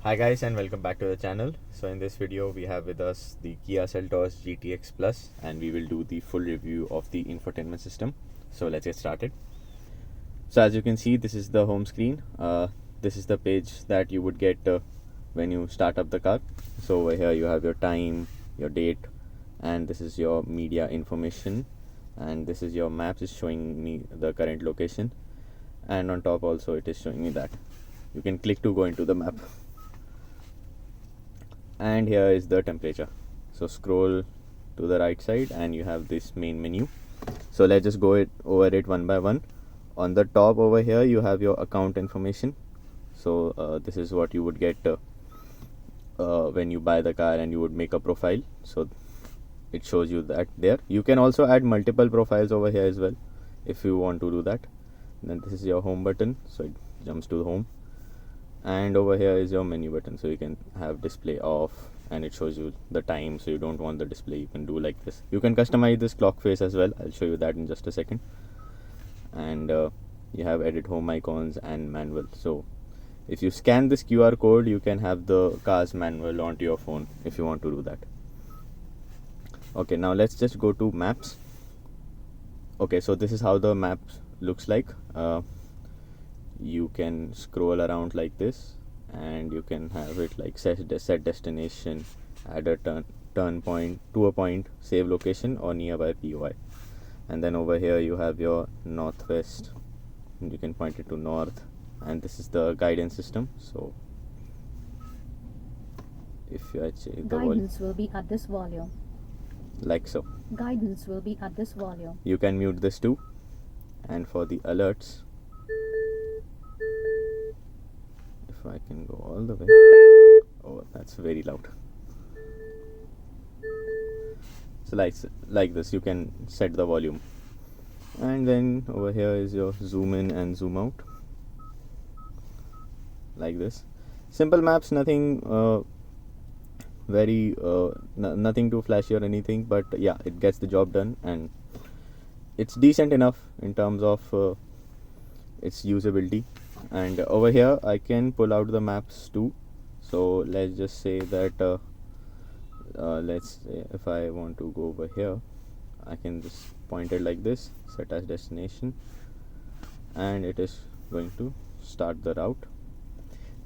Hi guys, and welcome back to the channel. So in this video we have with us the Kia Seltos GTX Plus, and we will do the full review of the infotainment system. So let's get started. So as you can see, this is the home screen. This is the page that you would get when you start up the car. So over here you have your time, your date, and this is your media information, and this is your maps. Is showing me the current location, and on top also it is showing me that you can click to go into the map. And here is the temperature. So scroll to the right side and you have this main menu. So let's just go over it one by one. On the top over here you have your account information. So this is what you would get when you buy the car and you would make a profile. So it shows you that there. You can also add multiple profiles over here as well if you want to do that. Then this is your home button, so it jumps to the home. And over here is your menu button, so you can have display off and it shows you the time. So you don't want the display, you can do like this. You can customize this clock face as well. I'll show you that in just a second. And you have edit home icons and manual. So if you scan this QR code, you can have the car's manual onto your phone if you want to do that. Okay, now let's just go to maps. Okay, so this is how the map looks like. You can scroll around like this, and you can have it like set destination, add a turn point to a point, save location, or nearby POI. And then over here you have your northwest, and you can point it to north. And this is the guidance system. So if you check the guidance will be at this volume. Like so. Guidance will be at this volume. You can mute this too. And for the alerts, if I can go all the way. Oh, that's very loud. So like this, you can set the volume. And then over here is your zoom in and zoom out, like this. Simple maps, nothing nothing too flashy or anything, but yeah, it gets the job done, and it's decent enough in terms of its usability. And over here I can pull out the maps too. So let's just say that let's say if I want to go over here, I can just point it like this, set as destination, and it is going to start the route.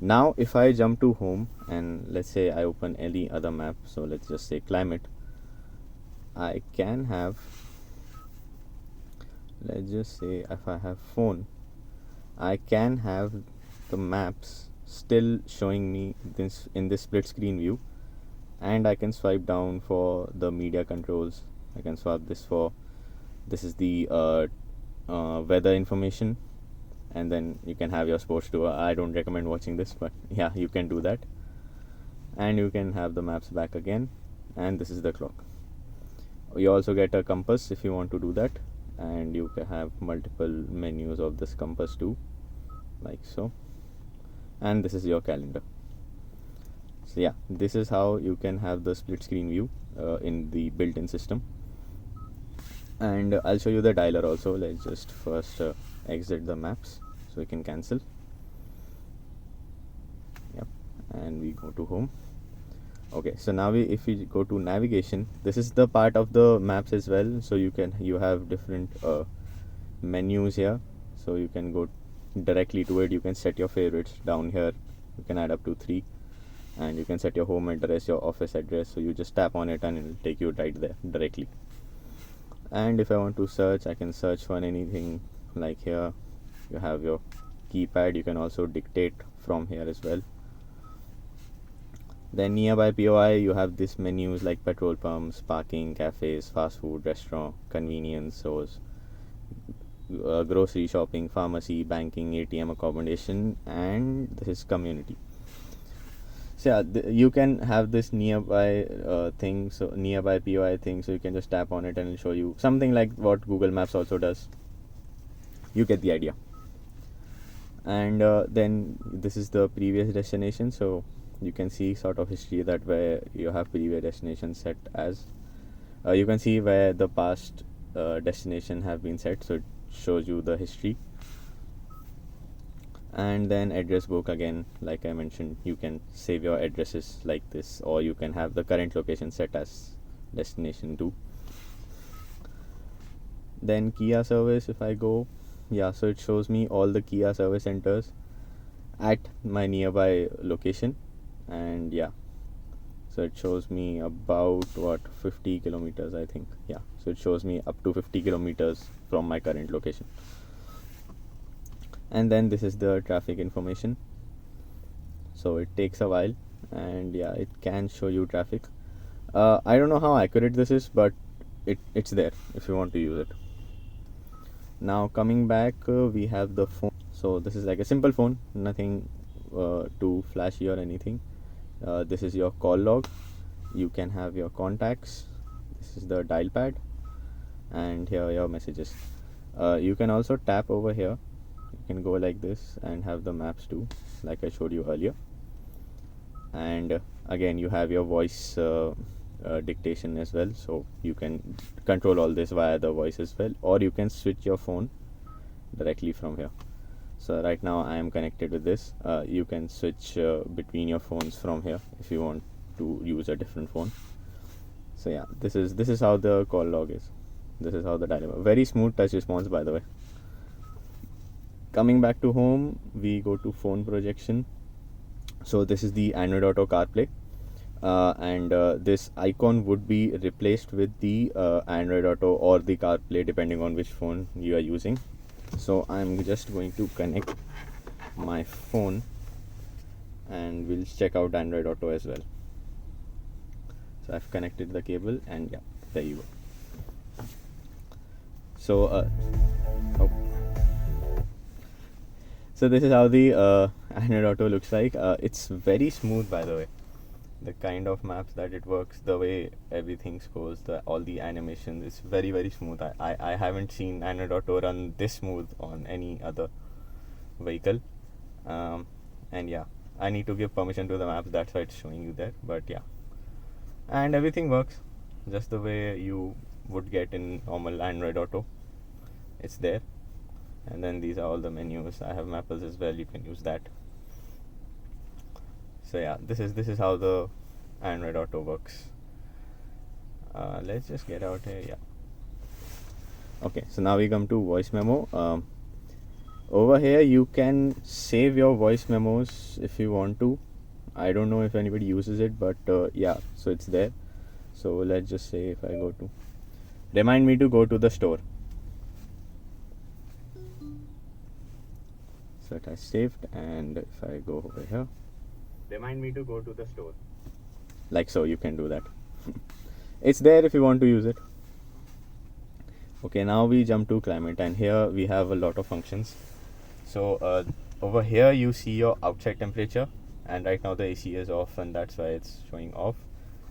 Now if I jump to home and let's say I open any other map, so let's just say climate, I can have, let's just say if I have phone, I can have the maps still showing me this in this split screen view, and I can swipe down for the media controls. I can swap this for, this is the weather information, and then you can have your sports too. I don't recommend watching this, but yeah, you can do that. And you can have the maps back again, and this is the clock. You also get a compass if you want to do that, and you can have multiple menus of this compass too, like so. And this is your calendar. So yeah, this is how you can have the split screen view in the built-in system. And I'll show you the dialer also. Let's just first exit the maps so we can cancel. Yep, and we go to home. Okay, so now if we go to navigation, this is the part of the maps as well. So you have different menus here, so you can go directly to it. You can set your favorites down here. You can add up to 3, and you can set your home address, your office address. So you just tap on it and it'll take you right there directly. And if I want to search, I can search for anything. Like here you have your keypad, you can also dictate from here as well. Then nearby POI, you have these menus like petrol pumps, parking, cafes, fast food, restaurant, convenience stores, grocery shopping, pharmacy, banking, ATM, accommodation, and this is community. So yeah, you can have this nearby thing, so nearby POI thing, so you can just tap on it and it'll show you something like what Google Maps also does. You get the idea. And then this is the previous destination, so you can see sort of history that where you have previous destination set as. You can see where the past destination have been set, so it shows you the history. And then address book, again, like I mentioned, you can save your addresses like this, or you can have the current location set as destination 2. Then Kia service, if I go, yeah, so it shows me all the Kia service centers at my nearby location. And yeah, so it shows me about 50 kilometers, I think. Yeah, so it shows me up to 50 kilometers from my current location. And then this is the traffic information, so it takes a while, and yeah, it can show you traffic. I don't know how accurate this is, but it's there if you want to use it. Now coming back, we have the phone. So this is like a simple phone, nothing too flashy or anything. This is your call log. You can have your contacts. This is the dial pad, and here are your messages. You can also tap over here. You can go like this and have the maps too, like I showed you earlier. And again, you have your voice dictation as well, so you can control all this via the voice as well, or you can switch your phone directly from here. So right now I am connected with this. You can switch between your phones from here if you want to use a different phone. So yeah, this is how the call log is. This is how the dial. Very smooth touch response, by the way. Coming back to home, we go to phone projection. So this is the Android Auto CarPlay, and this icon would be replaced with the Android Auto or the CarPlay, depending on which phone you are using. So I'm just going to connect my phone, and we'll check out Android Auto as well. So I've connected the cable, and yeah, there you go. So so this is how the Android Auto looks like. It's very smooth, by the way. The kind of maps that it works, the way everything goes, all the animations, it's very, very smooth. I haven't seen Android Auto run this smooth on any other vehicle. And yeah, I need to give permission to the maps, that's why it's showing you there. But yeah, and everything works just the way you would get in normal Android Auto. It's there. And then these are all the menus. I have mappers as well, you can use that. So yeah, this is how the Android Auto works. Let's just get out here. Yeah, okay, so now we come to voice memo. Over here you can save your voice memos if you want to. I don't know if anybody uses it, but yeah, so it's there. So let's just say if I go to remind me to go to the store, so it has saved. And if I go over here, remind me to go to the store, like so, you can do that. It's there if you want to use it. Okay, now we jump to climate, and here we have a lot of functions. So over here you see your outside temperature, and right now the AC is off, and that's why it's showing off.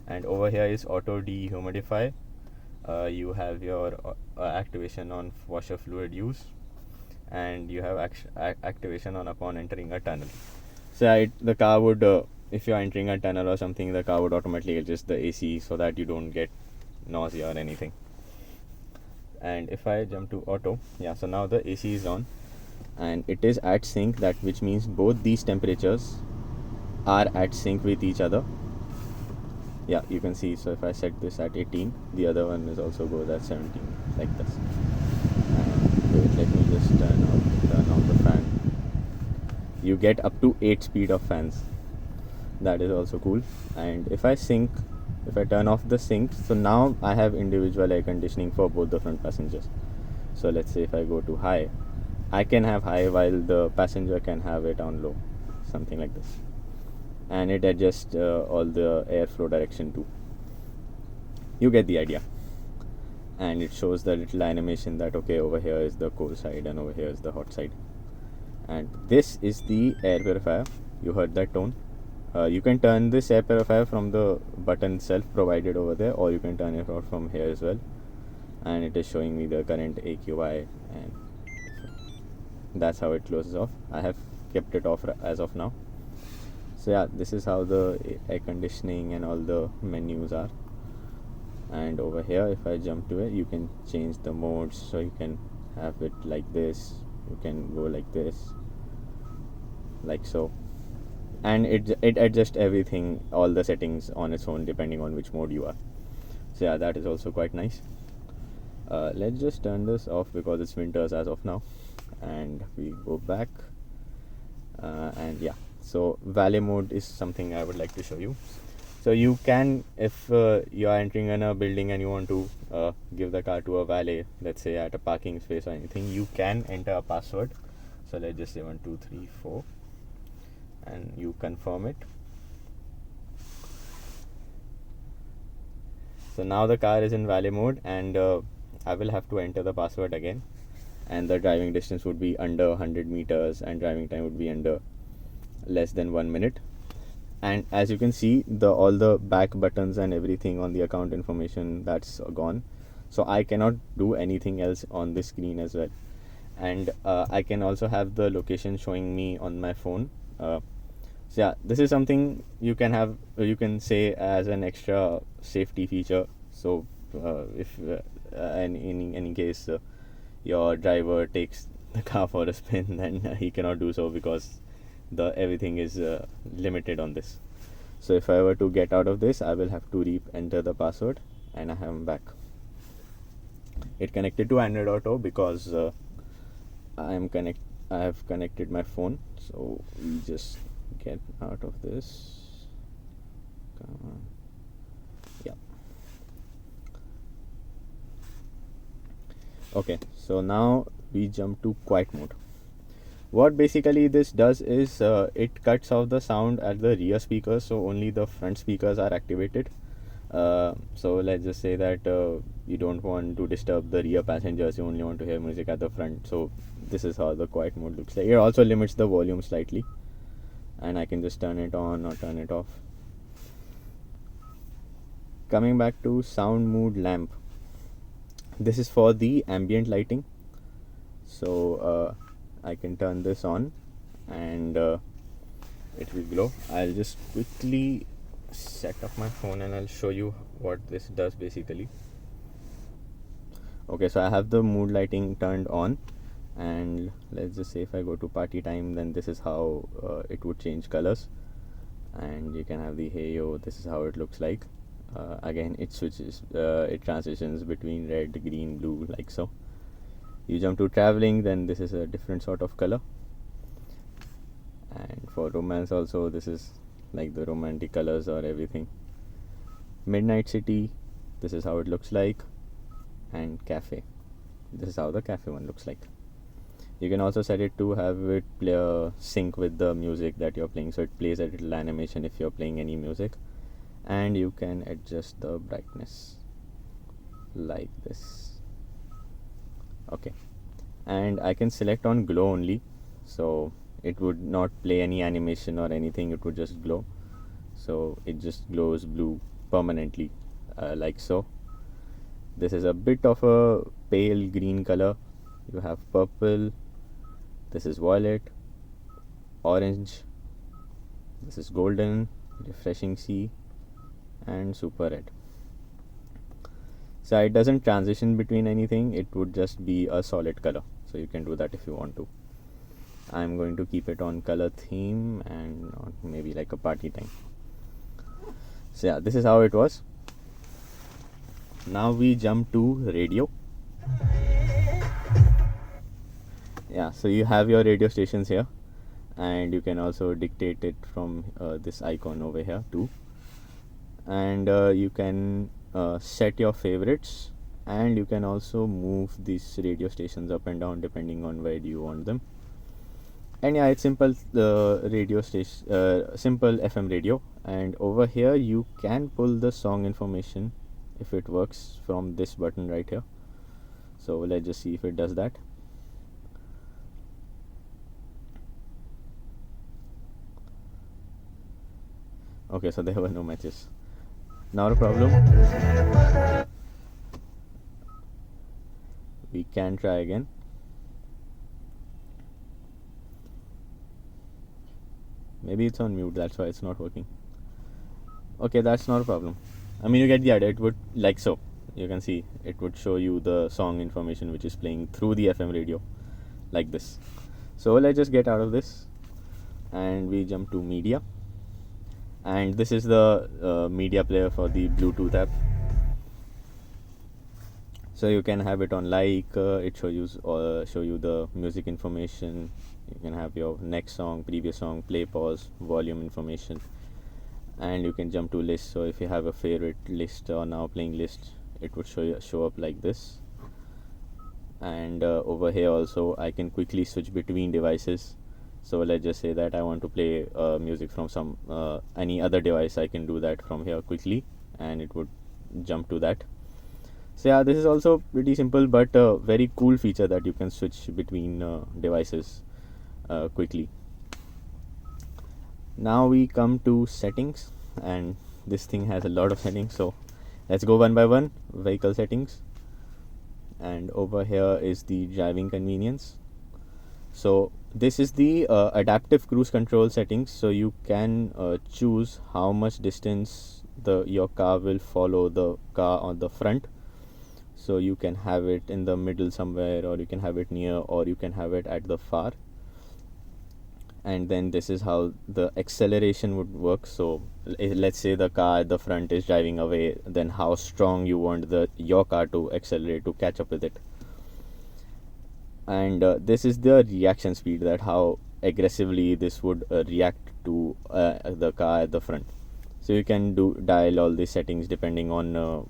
And over here is auto dehumidify. You have your activation on washer fluid use, and you have activation on upon entering a tunnel. So the car would, if you're entering a tunnel or something, the car would automatically adjust the AC so that you don't get nausea or anything. And if I jump to auto, yeah, so now the AC is on and it is at sync, that which means both these temperatures are at sync with each other. Yeah, you can see. So if I set this at 18, the other one is also goes at 17, like this. And let me just turn on the fan. You get up to 8 speed of fans. That is also cool. And if I turn off the sync, so now I have individual air conditioning for both the front passengers. So let's say if I go to high, I can have high while the passenger can have it on low, something like this. And it adjusts all the airflow direction too. You get the idea. And it shows the little animation that okay, over here is the cold side and over here is the hot side. And this is the air purifier. You heard that tone. You can turn this air purifier from the button itself provided over there, or you can turn it out from here as well. And it is showing me the current AQI, and that's how it closes off. I have kept it off as of now. So yeah, this is how the air conditioning and all the menus are. And over here, if I jump to it, you can change the modes. So you can have it like this, you can go like this, like so. And it adjusts everything, all the settings on its own depending on which mode you are. So yeah, that is also quite nice. Let's just turn this off because it's winters as of now, and we go back. And yeah, so valet mode is something I would like to show you. So you can, if you are entering in a building and you want to give the car to a valet, let's say at a parking space or anything, you can enter a password. So let's just say 1234 and you confirm it. So now the car is in valet mode, and I will have to enter the password again, and the driving distance would be under 100 meters and driving time would be under less than 1 minute. And as you can see, all the back buttons and everything on the account information, that's gone. So I cannot do anything else on this screen as well. And I can also have the location showing me on my phone. So yeah, this is something you can have, you can say as an extra safety feature. So if in any case your driver takes the car for a spin, then he cannot do so because everything is limited on this. So if I were to get out of this, I will have to re-enter the password, and I am back. It connected to Android Auto because I have connected my phone. So we just get out of this. Come on. Yeah. Okay, so now we jump to quiet mode. What basically this does is it cuts off the sound at the rear speakers, so only the front speakers are activated. So let's just say that you don't want to disturb the rear passengers, you only want to hear music at the front. So this is how the quiet mode looks like. It also limits the volume slightly, and I can just turn it on or turn it off. Coming back to sound mood lamp, this is for the ambient lighting. So I can turn this on and it will glow. I'll just quickly set up my phone and I'll show you what this does basically. Okay, so I have the mood lighting turned on, and let's just say if I go to party time, then this is how it would change colors. And you can have the hey yo, this is how it looks like. Again, it switches, it transitions between red, green, blue, like so. You jump to traveling, then this is a different sort of color. And for romance also, this is like the romantic colors or everything. Midnight city, this is how it looks like. And cafe, this is how the cafe one looks like. You can also set it to have it play sync with the music that you're playing, so it plays a little animation if you're playing any music. And you can adjust the brightness like this. Okay, and I can select on glow only, so it would not play any animation or anything, it would just glow. So it just glows blue permanently, like so. This is a bit of a pale green color. You have purple, this is violet, orange, this is golden, refreshing sea, and super red. So it doesn't transition between anything, it would just be a solid color. So you can do that if you want to. I'm going to keep it on color theme and on maybe like a party time. So yeah, this is how it was. Now we jump to radio. Yeah, so you have your radio stations here, and you can also dictate it from this icon over here too. And you can set your favorites, and you can also move these radio stations up and down depending on where you want them. And yeah, it's simple radio station, simple FM radio. And over here you can pull the song information if it works from this button right here. So let's just see if it does that. Okay, so there were no matches. Not a problem. We can try again. Maybe it's on mute, that's why it's not working. Okay, that's not a problem. I mean, you get the idea. It would, like so, you can see it would show you the song information which is playing through the FM radio like this. So let's just get out of this. and we jump to media, and this is the media player for the Bluetooth app. So you can have it on it show you the music information. You can have your next song, previous song, play, pause, volume information, and you can jump to list. So if you have a favorite list or now playing list, it would show up like this. And over here also I can quickly switch between devices. So let's just say that I want to play music from some any other device. I can do that from here quickly, and it would jump to that. So yeah, this is also pretty simple, but a very cool feature that you can switch between devices quickly. Now we come to settings, and this thing has a lot of settings, so let's go one by one. Vehicle settings, and over here is the driving convenience. So this is the adaptive cruise control settings, so you can choose how much distance your car will follow the car on the front. So you can have it in the middle somewhere, or you can have it near, or you can have it at the far. And then this is how the acceleration would work. So let's say the car at the front is driving away, then how strong you want your car to accelerate to catch up with it. And this is the reaction speed, that how aggressively this would react to the car at the front. So you can dial all these settings depending on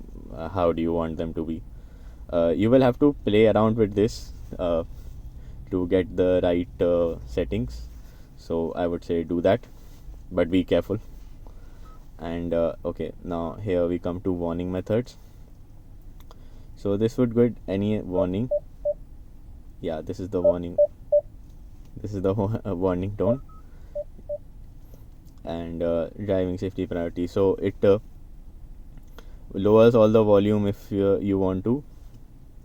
how do you want them to be. You will have to play around with this to get the right settings. So I would say do that, but be careful. And okay, now here we come to warning methods. So this would get any warning. Yeah, this is the warning. This is the warning tone. And driving safety priority. So it lowers all the volume if you want to,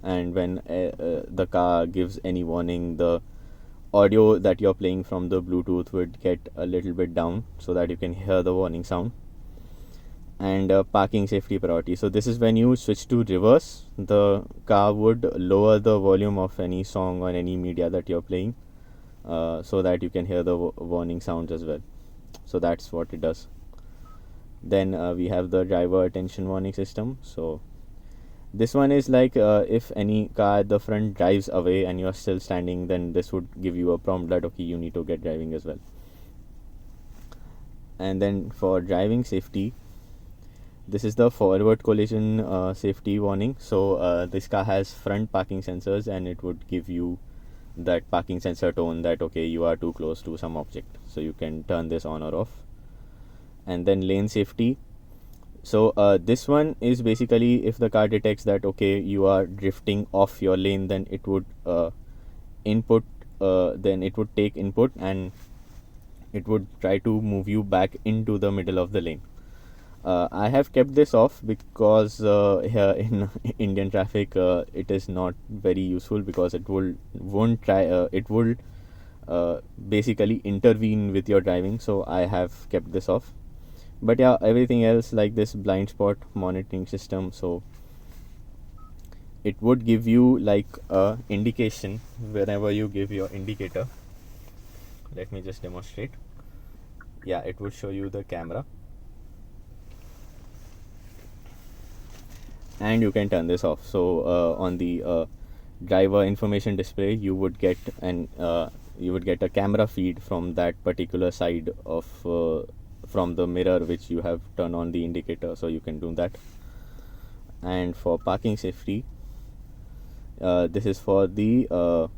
and when the car gives any warning, the audio that you're playing from the Bluetooth would get a little bit down so that you can hear the warning sound. And parking safety priority. So this is when you switch to reverse, the car would lower the volume of any song or any media that you're playing so that you can hear the warning sounds as well. So that's what it does. Then we have the driver attention warning system. So this one is like if any car at the front drives away and you are still standing, then this would give you a prompt that okay, you need to get driving as well. And then for driving safety, this is the forward collision safety warning. So this car has front parking sensors, and it would give you that parking sensor tone that okay, you are too close to some object, so you can turn this on or off. And then lane safety. So this one is basically if the car detects that okay, you are drifting off your lane, then it would take input and it would try to move you back into the middle of the lane. I have kept this off because here in Indian traffic it is not very useful, because it will basically intervene with your driving, so I have kept this off. But yeah, everything else like this blind spot monitoring system, so it would give you like a indication whenever you give your indicator. Let me just demonstrate. Yeah, it would show you the camera, and you can turn this off. So on the driver information display, you would get a camera feed from that particular side of from the mirror which you have turned on the indicator, so you can do that. And for parking safety, this is the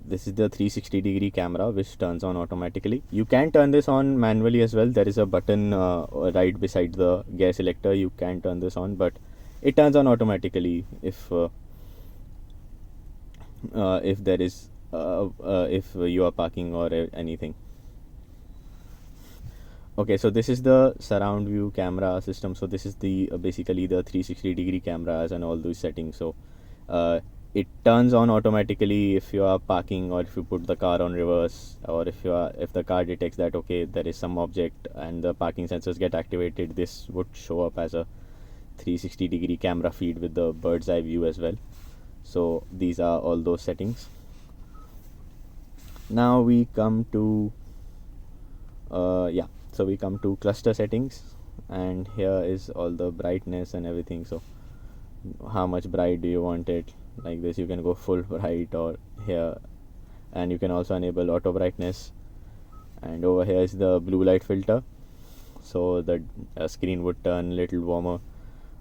360-degree camera which turns on automatically. You can turn this on manually as well. There is a button right beside the gear selector. You can turn this on, but it turns on automatically if you are parking or anything. Okay, so this is the surround view camera system. So this is the basically the 360-degree cameras and all those settings. So it turns on automatically if you are parking, or if you put the car on reverse, or if the car detects that okay, there is some object and the parking sensors get activated, this would show up as a 360-degree camera feed with the bird's eye view as well. So these are all those settings. Now we come to Yeah, so we come to cluster settings, and here is all the brightness and everything. So how much bright do you want it? Like this, you can go full bright, or here, and you can also enable auto brightness. And over here is the blue light filter, so the screen would turn a little warmer,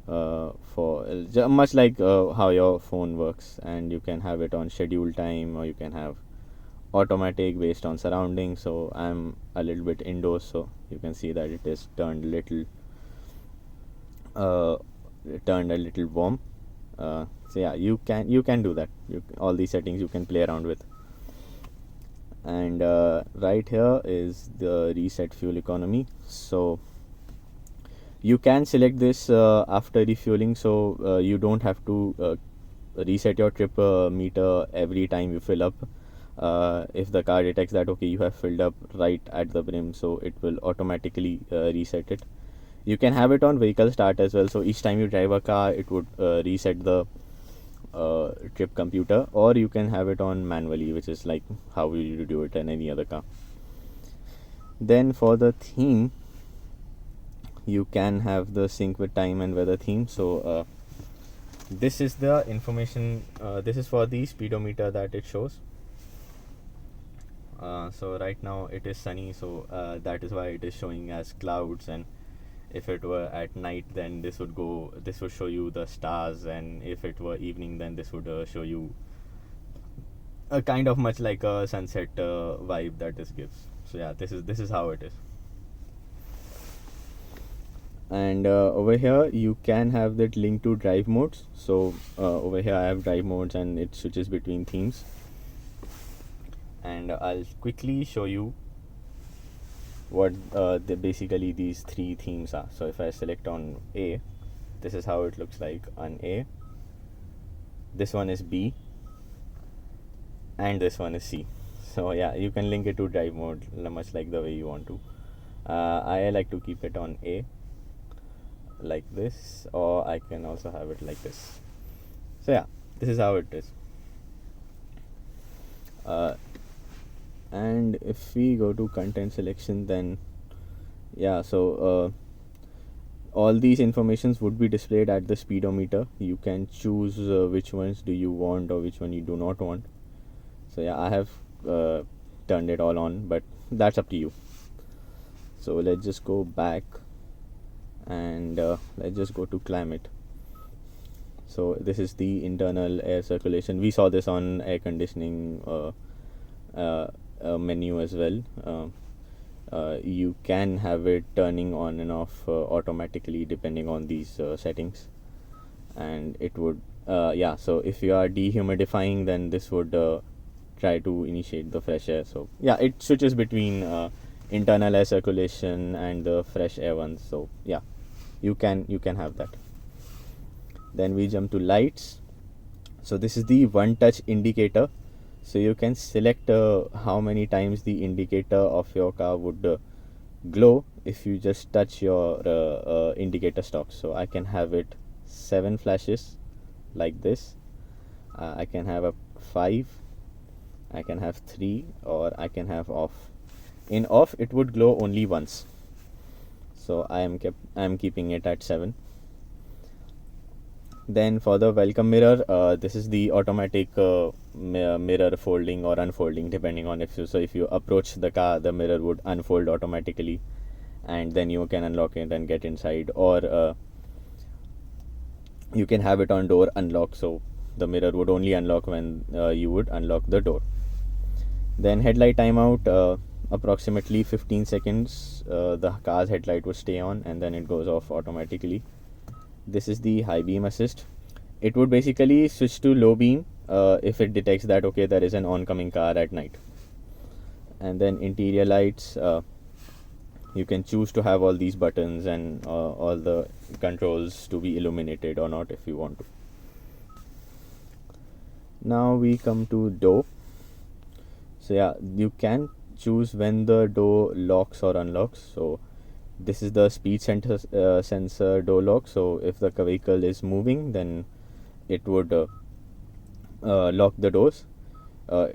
for much like how your phone works. And you can have it on schedule time, or you can have automatic based on surroundings. So I'm a little bit indoors, so you can see that it is turned uh, a little warm. So yeah, you can do that. All these settings you can play around with. And right here is the reset fuel economy. So you can select this after refueling, so you don't have to reset your trip meter every time you fill up. If the car detects that okay, you have filled up right at the brim, so it will automatically reset it. You can have it on vehicle start as well, so each time you drive a car it would reset the trip computer, or you can have it on manually, which is like how you do it in any other car. Then for the theme, you can have the sync with time and weather theme. So this is the information, this is for the speedometer that it shows. So right now it is sunny, so that is why it is showing as clouds. And if it were at night, then this would show you the stars, and if it were evening, then this would show you a kind of much like a sunset vibe that this gives. So yeah, this is how it is. And over here you can have that link to drive modes. So over here I have drive modes, and it switches between themes. And I'll quickly show you what basically these three themes are. So if I select on A, this is how it looks like on A. This one is B, and this one is C. So yeah, you can link it to drive mode much like the way you want to. I like to keep it on A like this, or I can also have it like this. So yeah, this is how it is. And if we go to content selection, then yeah, so all these informations would be displayed at the speedometer. You can choose which ones do you want or which one you do not want. So yeah, I have turned it all on, but that's up to you. So let's just go back, and let's just go to climate. So this is the internal air circulation. We saw this on air conditioning menu as well. You can have it turning on and off automatically depending on these settings, and it would yeah, so if you are dehumidifying, then this would try to initiate the fresh air. So yeah, it switches between internal air circulation and the fresh air ones. So yeah, you can have that. Then we jump to lights. So this is the one touch indicator. So you can select how many times the indicator of your car would glow if you just touch your indicator stock. So I can have it 7 flashes like this. I can have a 5, I can have 3, or I can have off. In off it would glow only once, so I am keeping it at 7. Then for the welcome mirror, this is the automatic mirror folding or unfolding depending on if you approach the car, the mirror would unfold automatically, and then you can unlock it and get inside. Or you can have it on door unlock, so the mirror would only unlock when you would unlock the door. Then headlight timeout, approximately 15 seconds the car's headlight would stay on, and then it goes off automatically. This is the high beam assist. It would basically switch to low beam if it detects that okay, there is an oncoming car at night. And then interior lights, you can choose to have all these buttons and all the controls to be illuminated or not if you want to. Now we come to door. So yeah, you can choose when the door locks or unlocks. So this is the speed sensor door lock. So if the vehicle is moving, then it would lock the doors.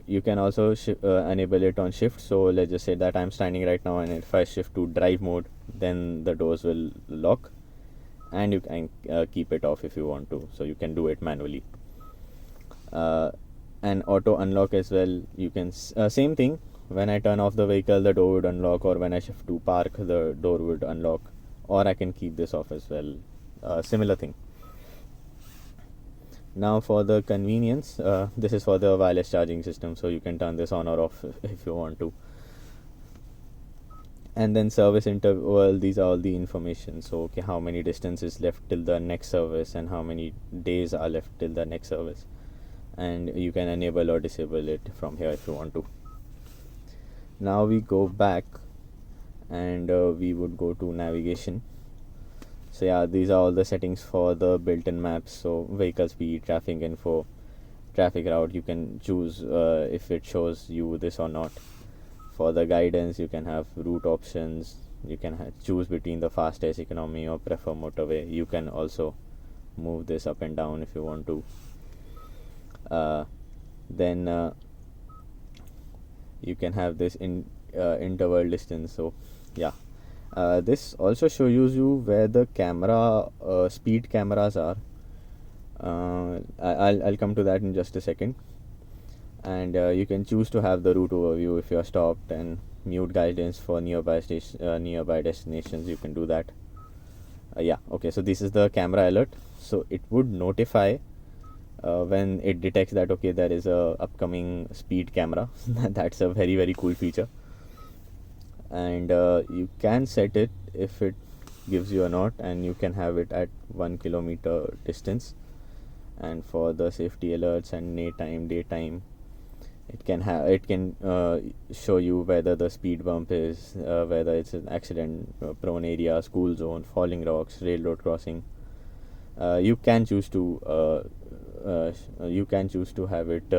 You can also enable it on shift. So let's just say that I'm standing right now, and if I shift to drive mode, then the doors will lock, and you can keep it off if you want to, so you can do it manually. And auto unlock as well. You can same thing, when I turn off the vehicle, the door would unlock, or when I shift to park, the door would unlock, or I can keep this off as well. Similar thing. Now for the convenience, this is for the wireless charging system, so you can turn this on or off if you want to. And then service interval, these are all the information. So okay, how many distance is left till the next service, and how many days are left till the next service, and you can enable or disable it from here if you want to. Now we go back, and we would go to navigation. So yeah, these are all the settings for the built-in maps. So vehicle speed, traffic info, traffic route, you can choose if it shows you this or not. For the guidance, you can have route options. You can choose between the fastest, economy, or prefer motorway. You can also move this up and down if you want to. Then you can have this interval distance. So yeah, this also shows you where the camera speed cameras are. I'll come to that in just a second. And you can choose to have the route overview if you're stopped, and mute guidance for nearby destinations. You can do that. Yeah, okay, so this is the camera alert. So it would notify when it detects that okay, there is a upcoming speed camera. That's a very, very cool feature. And you can set it if it gives you a note, and you can have it at 1 kilometer distance. And for the safety alerts and nighttime, daytime, it can show you whether the speed bump is whether it's an accident prone area, school zone, falling rocks, railroad crossing. You can choose to have it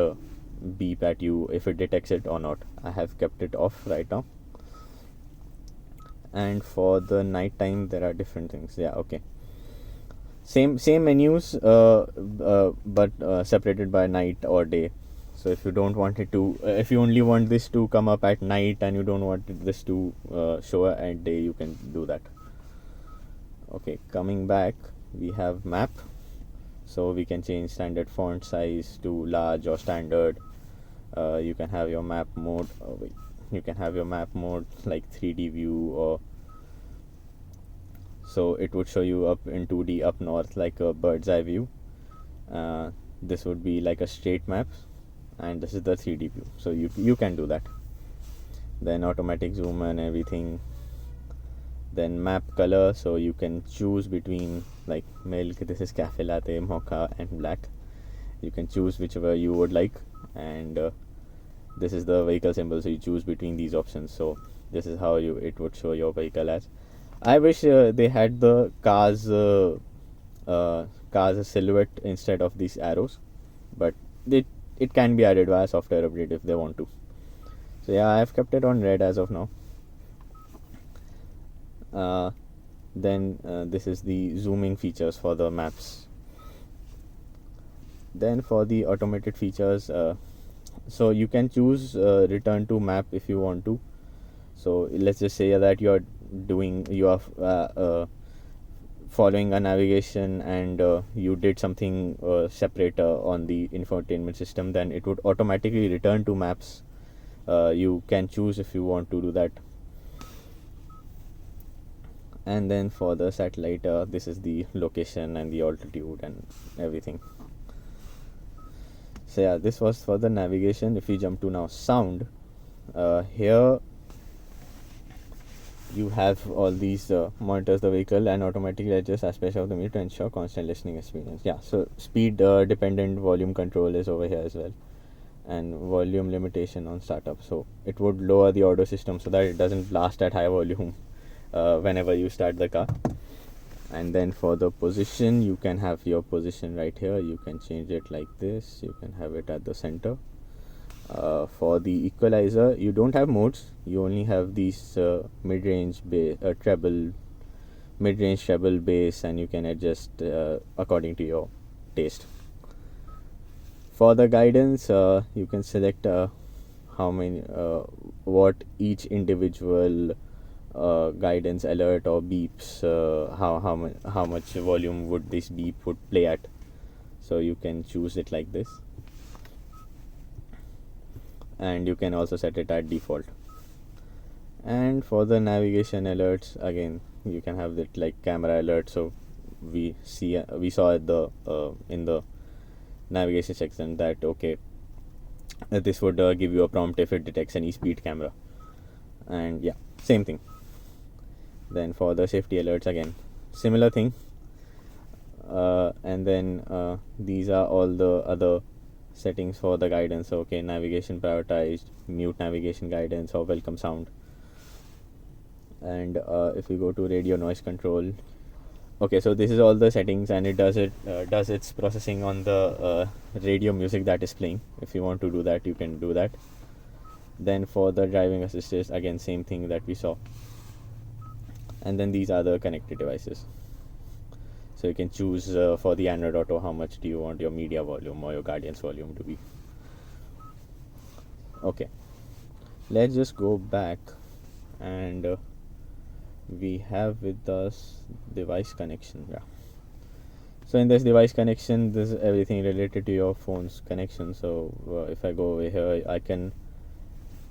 beep at you if it detects it or not. I have kept it off right now. And for the night time, there are different things. Yeah, okay, same menus, but separated by night or day. So if you don't want it to if you only want this to come up at night, and you don't want this to show at day, you can do that. Okay, coming back, we have map. So we can change standard font size to large or standard. You can have your map mode like 3D view, or so it would show you up in 2D up north like a bird's eye view. This would be like a straight map, and this is the 3D view, so you can do that. Then automatic zoom and everything. Then map color, so you can choose between like milk, this is cafe latte, mocha, and black. You can choose whichever you would like. And this is the vehicle symbol, so you choose between these options. So this is how it would show your vehicle as. I wish they had the cars silhouette instead of these arrows, but it can be added via software update if they want to. So yeah, I have kept it on red as of now. Then this is the zooming features for the maps. Then for the automated features, so you can choose return to map if you want to. So let's just say that you are following a navigation, and you did something separate on the infotainment system, then it would automatically return to maps. You can choose if you want to do that. And then for the satellite, this is the location and the altitude and everything. So yeah, this was for the navigation. If we jump to now sound, here you have all these monitors the vehicle and automatically adjust aspects of the music to ensure constant listening experience. Yeah, so speed dependent volume control is over here as well, and volume limitation on startup. So it would lower the audio system so that it doesn't blast at high volume whenever you start the car. And then for the position, you can have your position right here. You can change it like this. You can have it at the center. For the equalizer, you don't have modes. You only have these mid-range treble, bass, and you can adjust according to your taste. For the guidance, you can select how many what each individual guidance alert or beeps, how much volume would this beep would play at. So you can choose it like this, and you can also set it at default. And for the navigation alerts, again you can have it like camera alert. So we saw at the in the navigation section that okay, this would give you a prompt if it detects any speed camera, and yeah, same thing. Then for the safety alerts, again similar thing, and then these are all the other settings for the guidance. Okay, navigation prioritized, mute navigation guidance, or welcome sound. And if we go to radio noise control, okay, so this is all the settings, and it does its processing on the radio music that is playing. If you want to do that, you can do that. Then for the driving assistance, again same thing that we saw. And then these are the connected devices. So you can choose for the Android Auto how much do you want your media volume or your Guardian's volume to be. Okay, let's just go back, and we have with us device connection. Yeah. So in this device connection, this is everything related to your phone's connection. So if I go over here, I can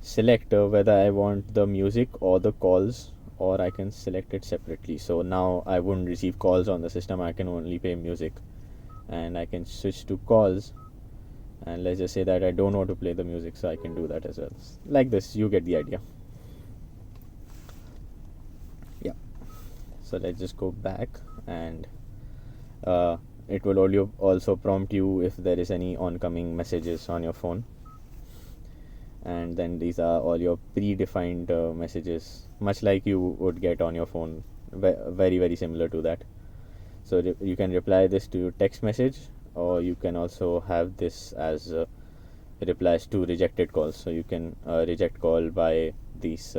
select whether I want the music or the calls, or I can select it separately. So now I wouldn't receive calls on the system, I can only play music. And I can switch to calls, and let's just say that I don't want to play the music, so I can do that as well. Like this, you get the idea. Yeah. So let's just go back, and it will also prompt you if there is any oncoming messages on your phone. And then these are all your predefined messages, much like you would get on your phone, very very similar to that. So you can reply this to your text message, or you can also have this as replies to rejected calls. So you can reject call by these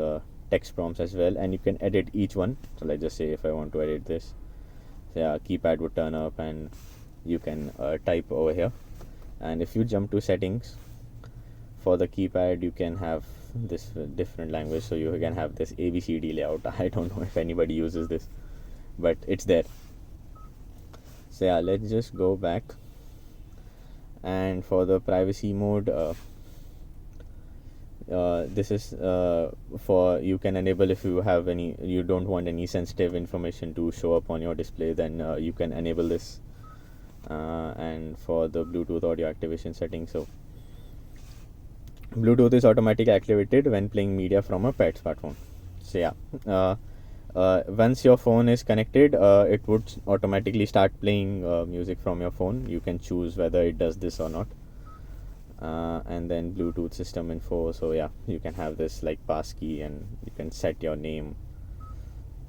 text prompts as well, and you can edit each one. So let's just say if I want to edit this, so yeah, keypad would turn up, and you can type over here. And if you jump to settings, for the keypad you can have this different language. So you can have this ABCD layout. I don't know if anybody uses this, but it's there. So yeah, let's just go back, and for the privacy mode, this is for you can enable if you don't want any sensitive information to show up on your display, then you can enable this. And for the Bluetooth audio activation setting, so Bluetooth is automatically activated when playing media from a pet smartphone. So yeah, once your phone is connected, it would automatically start playing music from your phone. You can choose whether it does this or not. And then Bluetooth system info, so yeah, you can have this like passkey, and you can set your name.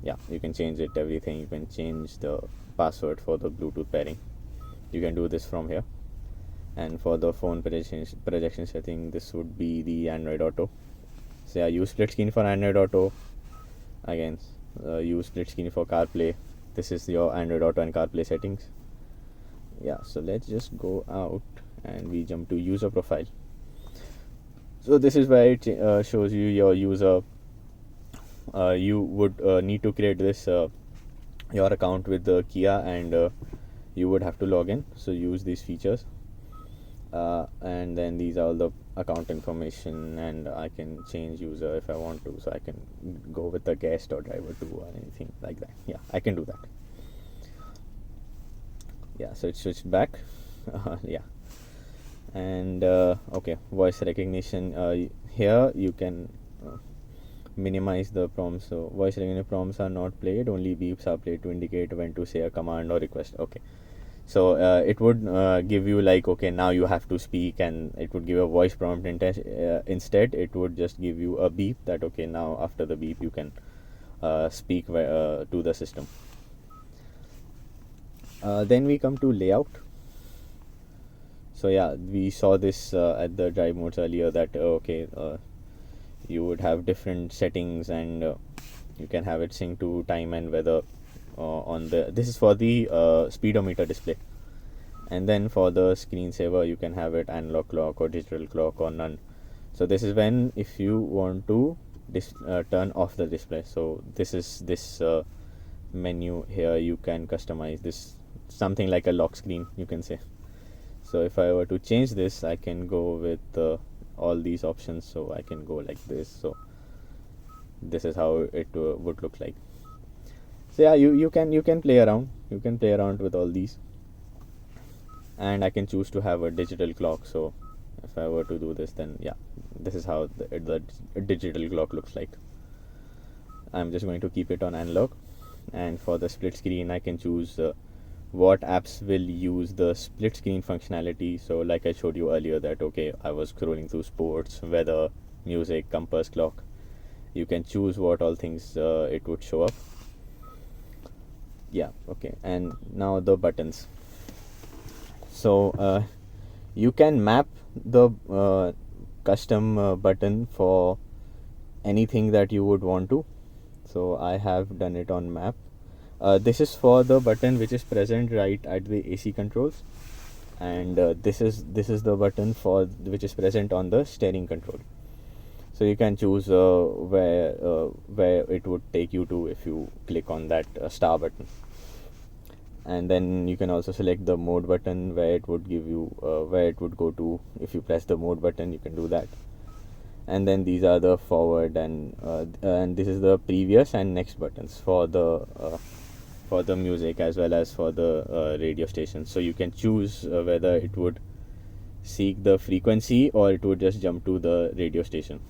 Yeah, you can change it, everything. You can change the password for the Bluetooth pairing. You can do this from here. And for the phone projection setting, this would be the Android Auto. So yeah, use split screen for Android Auto. Again, use split screen for CarPlay. This is your Android Auto and CarPlay settings. Yeah, so let's just go out, and we jump to user profile. So this is where it shows you your user. You would need to create this your account with the Kia, and you would have to log in. So use these features. And then these are all the account information, and I can change user if I want to. So I can go with a guest or driver 2 or anything like that. Yeah, I can do that. Yeah, so it switched back. Yeah. And okay, voice recognition. Here you can minimize the prompts. So voice recognition prompts are not played, only beeps are played to indicate when to say a command or request. Okay, so it would give you like, okay, now you have to speak, and it would give a voice prompt. Instead it would just give you a beep that okay, now after the beep you can speak to the system. Then we come to layout. So yeah, we saw this at the drive modes earlier, that okay, you would have different settings, and you can have it sync to time and weather on the this is for the speedometer display. And then for the screensaver, you can have it analog clock or digital clock or none. So this is when if you want to turn off the display. So this is this menu here. You can customize this, something like a lock screen, you can say. So if I were to change this, I can go with all these options. So I can go like this. So this is how it would look like. So yeah, you can play around. You can play around with all these. And I can choose to have a digital clock. So if I were to do this, then yeah, this is how the digital clock looks like. I'm just going to keep it on analog. And for the split screen, I can choose what apps will use the split screen functionality. So like I showed you earlier that okay, I was scrolling through sports, weather, music, compass, clock. You can choose what all things it would show up. Yeah, okay. And now the buttons. So you can map the custom button for anything that you would want to. So I have done it on map. This is for the button which is present right at the AC controls, and this is the button for which is present on the steering control. So you can choose where it would take you to if you click on that star button. And then you can also select the mode button, where it would give you where it would go to. If you press the mode button, you can do that. And then these are the forward and this is the previous and next buttons for the music as well as for the radio station. So you can choose whether it would seek the frequency or it would just jump to the radio station.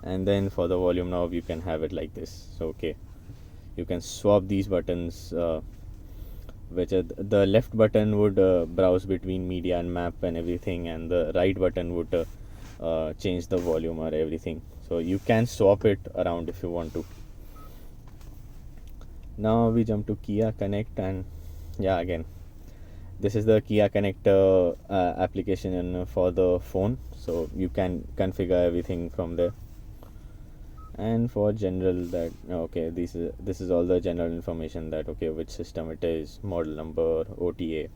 And then for the volume knob, you can have it like this. So okay, you can swap these buttons, which are the left button would browse between media and map and everything, and the right button would change the volume or everything. So you can swap it around if you want to. Now we jump to Kia Connect, and yeah, again, this is the Kia Connect application for the phone. So you can configure everything from there. And for general, that okay, this is all the general information, that okay, which system it is, model number, OTA,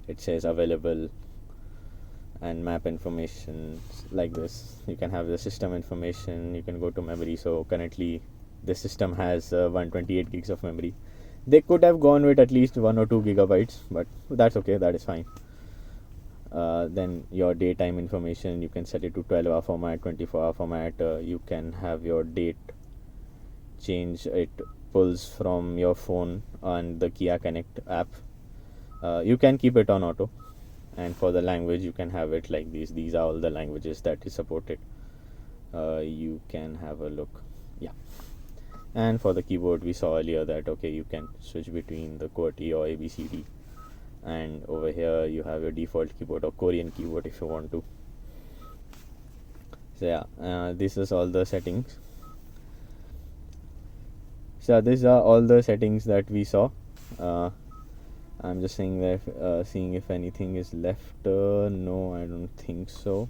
it says available, and map information like this. You can have the system information. You can go to memory. So currently this system has 128 gigs of memory. They could have gone with at least 1 or 2 gigabytes, but that's okay, that is fine. Then your daytime information, you can set it to 12-hour format, 24-hour format. You can have your date change. It pulls from your phone and the Kia Connect app. You can keep it on auto. And for the language, you can have it like these are all the languages that is supported. You can have a look. Yeah. And for the keyboard, we saw earlier that okay, you can switch between the QWERTY or ABCD. And over here you have your default keyboard or Korean keyboard if you want to. So yeah, this is all the settings. So these are all the settings that we saw. I'm just saying that seeing if anything is left. No, I don't think so.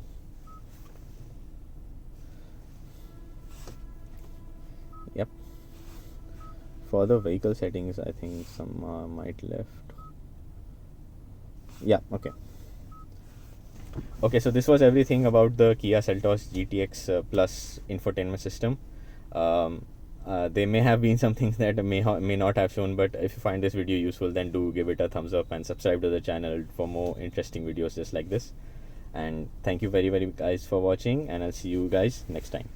Yep. For the vehicle settings, I think some might left. Yeah, okay, so this was everything about the Kia Seltos GTX Plus infotainment system. There may have been some things that may not have shown, but if you find this video useful, then do give it a thumbs up and subscribe to the channel for more interesting videos just like this. And thank you very guys for watching, and I'll see you guys next time.